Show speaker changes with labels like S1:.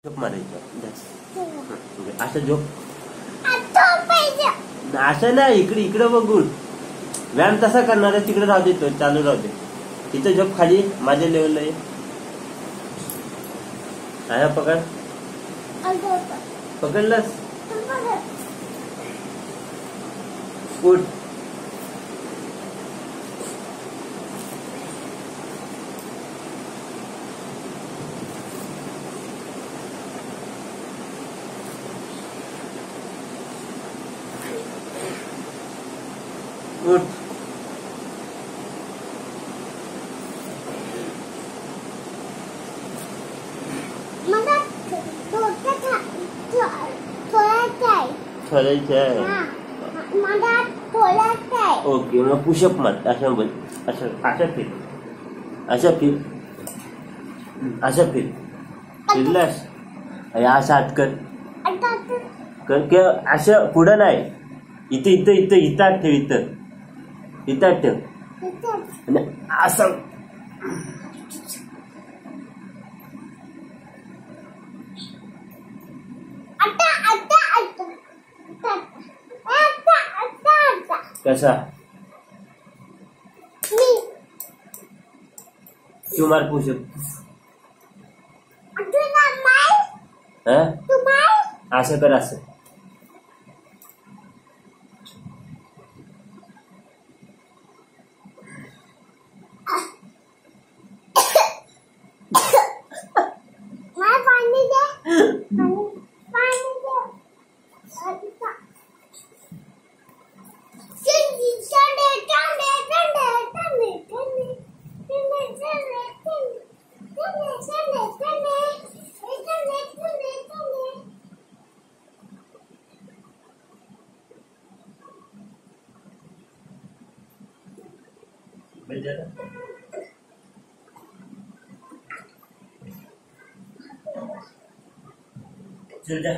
S1: झोप मारायचं असं झोप असं नाही इकडे इकडे बघून व्यायाम तसा करणार आहे तिकडे राहू देतो चालू राहू दे तिथं झोप खाली माझ्या लेवलला आहे आया पकड पकडलास उठ उठ ओके मग पुशअप मार असं बोल असं असं फिर असं फिर असं फिर फिरलास असं हात कर असं पुढं नाही इथं इथं इथं इथं हात ठेव इथं हात ठेव आणि असं कसा तू मार पुशअप असं कर असं चल जा